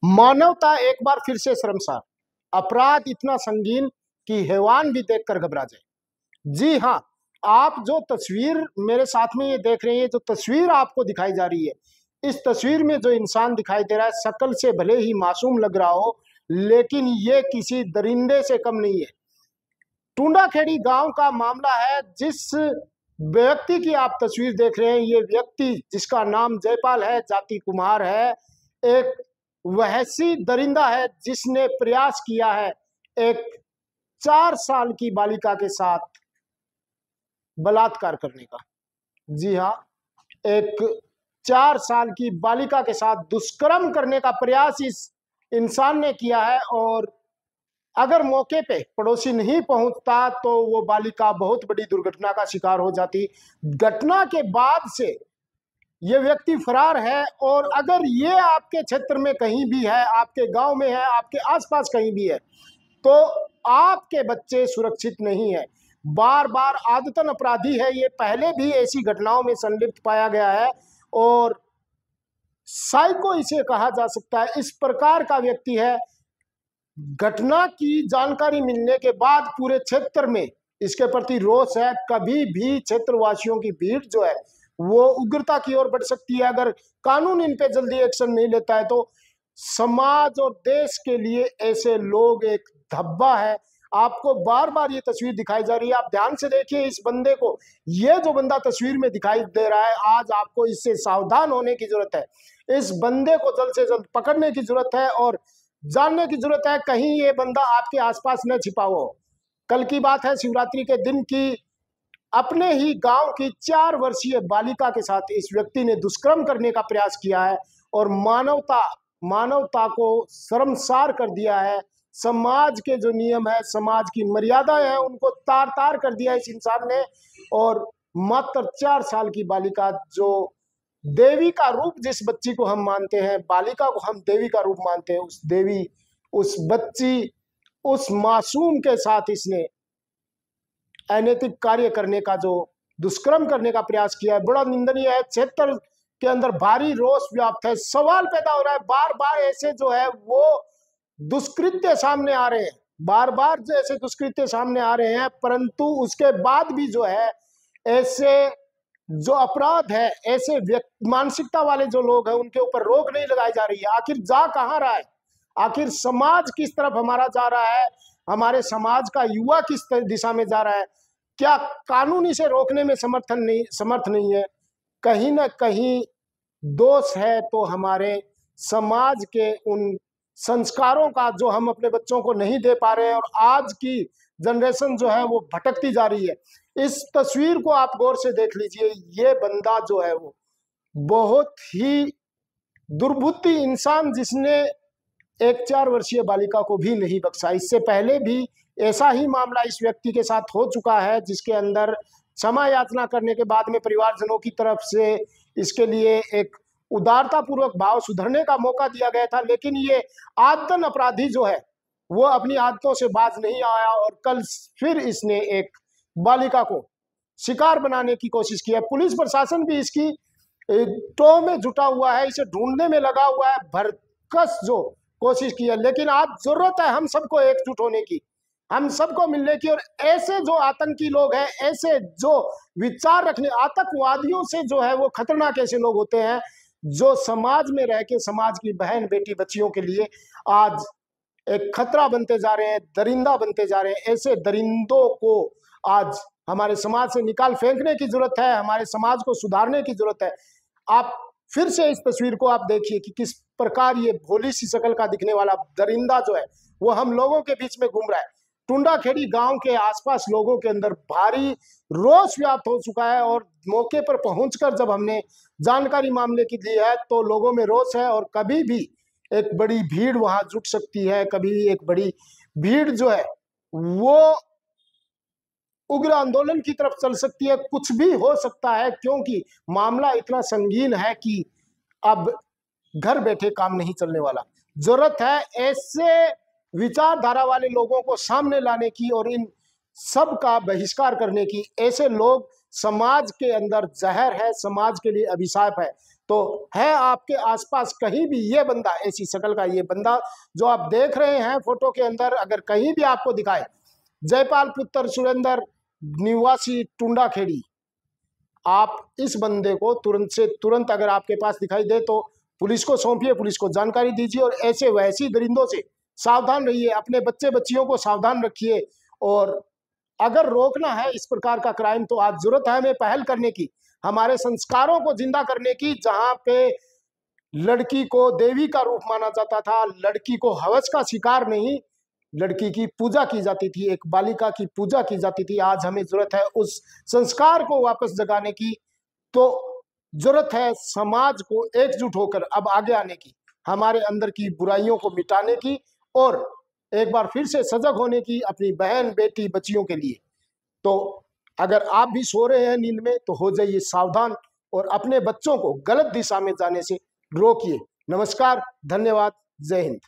मानवता एक बार फिर से शर्मसार। अपराध इतना संगीन कि हैवान भी देखकर घबरा जाए। जी हाँ, आप जो तस्वीर मेरे साथ में ये देख रहे हैं, जो तस्वीर आपको दिखाई जा रही है, इस तस्वीर में जो इंसान दिखाई दे रहा है, शक्ल से भले ही मासूम लग रहा हो, लेकिन ये किसी दरिंदे से कम नहीं है। टूंडाखेड़ी गांव का मामला है। जिस व्यक्ति की आप तस्वीर देख रहे हैं, ये व्यक्ति जिसका नाम जयपाल है, जाति कुम्हार है, एक वहसी दरिंदा है जिसने प्रयास किया है एक 4 साल की बालिका के साथ बलात्कार करने का। जी हाँ, एक 4 साल की बालिका के साथ दुष्कर्म करने का प्रयास इस इंसान ने किया है। और अगर मौके पे पड़ोसी नहीं पहुंचता तो वो बालिका बहुत बड़ी दुर्घटना का शिकार हो जाती। घटना के बाद से ये व्यक्ति फरार है। और अगर ये आपके क्षेत्र में कहीं भी है, आपके गांव में है, आपके आसपास कहीं भी है, तो आपके बच्चे सुरक्षित नहीं है। बार बार आदतन अपराधी है ये, पहले भी ऐसी घटनाओं में संलिप्त पाया गया है और साइको इसे कहा जा सकता है। इस प्रकार का व्यक्ति है। घटना की जानकारी मिलने के बाद पूरे क्षेत्र में इसके प्रति रोष है। कभी भी क्षेत्रवासियों की भीड़ जो है वो उग्रता की ओर बढ़ सकती है। अगर कानून इन पे जल्दी एक्शन नहीं लेता है तो समाज और देश के लिए ऐसे लोग एक धब्बा है। आपको बार बार ये तस्वीर दिखाई जा रही है, आप ध्यान से देखिए इस बंदे को। ये जो बंदा तस्वीर में दिखाई दे रहा है, आज आपको इससे सावधान होने की जरूरत है। इस बंदे को जल्द से जल्द पकड़ने की जरूरत है और जानने की जरूरत है कहीं ये बंदा आपके आसपास न छिपा हो। कल की बात है, शिवरात्रि के दिन की, अपने ही गांव की 4 वर्षीय बालिका के साथ इस व्यक्ति ने दुष्कर्म करने का प्रयास किया है और मानवता को शर्मसार कर दिया है। समाज के जो नियम है, समाज की मर्यादाएं हैं, उनको तार तार कर दिया इस इंसान ने। और मात्र 4 साल की बालिका, जो देवी का रूप जिस बच्ची को हम मानते हैं, बालिका को हम देवी का रूप मानते हैं, उस देवी, उस बच्ची, उस मासूम के साथ इसने अनैतिक कार्य करने का, जो दुष्कर्म करने का प्रयास किया है, बड़ा निंदनीय है। क्षेत्र के अंदर भारी रोष व्याप्त है। सवाल पैदा हो रहा है, बार बार ऐसे जो है वो दुष्कृत्य सामने आ रहे हैं, बार बार जो ऐसे दुष्कृत्य सामने आ रहे हैं, परंतु उसके बाद भी जो है ऐसे जो अपराध है, ऐसे मानसिकता वाले जो लोग हैं, उनके ऊपर रोक नहीं लगाई जा रही है। आखिर जा कहाँ रहा है? आखिर समाज किस तरफ हमारा जा रहा है? हमारे समाज का युवा किस दिशा में जा रहा है? क्या कानून इसे रोकने में समर्थ नहीं है? कहीं ना कहीं दोष है तो हमारे समाज के उन संस्कारों का, जो हम अपने बच्चों को नहीं दे पा रहे हैं। और आज की जनरेशन जो है वो भटकती जा रही है। इस तस्वीर को आप गौर से देख लीजिए। ये बंदा जो है वो बहुत ही दुर्बुद्धि इंसान, जिसने एक 4 वर्षीय बालिका को भी नहीं बख्शा। इससे पहले भी ऐसा ही मामला इस व्यक्ति के साथ हो चुका है, जिसके अंदर क्षमा याचना करने के बाद में परिवारजनों की तरफ से इसके लिए एक उदारता पूर्वक भाव सुधरने का मौका दिया गया था। लेकिन ये आदतन अपराधी जो है वो अपनी आदतों से बाज नहीं आया और कल फिर इसने एक बालिका को शिकार बनाने की कोशिश की है। पुलिस प्रशासन भी इसकी टो में जुटा हुआ है, इसे ढूंढने में लगा हुआ है, भरकस जो कोशिश की है। लेकिन आज जरूरत है हम सबको एकजुट होने की, हम सबको मिलने की। और ऐसे जो आतंकी लोग हैं, ऐसे जो विचार रखने, आतंकवादियों से जो है वो खतरनाक ऐसे लोग होते हैं जो समाज में रह के समाज की बहन बेटी बच्चियों के लिए आज एक खतरा बनते जा रहे हैं, दरिंदा बनते जा रहे हैं। ऐसे दरिंदों को आज हमारे समाज से निकाल फेंकने की जरूरत है, हमारे समाज को सुधारने की जरूरत है। आप फिर से इस तस्वीर को आप देखिए कि किस प्रकार ये भोली सी शक्ल का दिखने वाला दरिंदा जो है वो हम लोगों के बीच में घूम रहा है। टूंडाखेड़ी गांव के आसपास लोगों के अंदर भारी रोष व्याप्त हो चुका है और मौके पर पहुंचकर जब हमने जानकारी मामले की दी है तो लोगों में रोष है। और कभी भी एक बड़ी भीड़ वहां जुट सकती है, कभी एक बड़ी भीड़ जो है वो उग्र आंदोलन की तरफ चल सकती है, कुछ भी हो सकता है, क्योंकि मामला इतना संगीन है कि अब घर बैठे काम नहीं चलने वाला। जरूरत है ऐसे विचारधारा वाले लोगों को सामने लाने की और इन सब का बहिष्कार करने की। ऐसे लोग समाज के अंदर जहर है, समाज के लिए अभिशाप है। तो है आपके आसपास कहीं भी ये बंदा, ऐसी शक्ल का ये बंदा जो आप देख रहे हैं फोटो के अंदर, अगर कहीं भी आपको दिखाए, जयपाल पुत्र सुरेंद्र निवासी टुंडा खेड़ी, आप इस बंदे को तुरंत से तुरंत अगर आपके पास दिखाई दे तो पुलिस को सौंपिए, पुलिस को जानकारी दीजिए और ऐसे वैसी दरिंदों से सावधान रहिए, अपने बच्चे बच्चियों को सावधान रखिए। और अगर रोकना है इस प्रकार का क्राइम तो आज जरूरत है हमें पहल करने की, हमारे संस्कारों को जिंदा करने की। जहां पे लड़की को देवी का रूप माना जाता था, लड़की को हवस का शिकार नहीं, लड़की की पूजा की जाती थी, एक बालिका की पूजा की जाती थी, आज हमें जरूरत है उस संस्कार को वापस जगाने की। तो जरूरत है समाज को एकजुट होकर अब आगे आने की, हमारे अंदर की बुराइयों को मिटाने की और एक बार फिर से सजग होने की अपनी बहन बेटी बच्चियों के लिए। तो अगर आप भी सो रहे हैं नींद में तो हो जाइए सावधान और अपने बच्चों को गलत दिशा में जाने से रोकिए। नमस्कार, धन्यवाद, जय हिंद।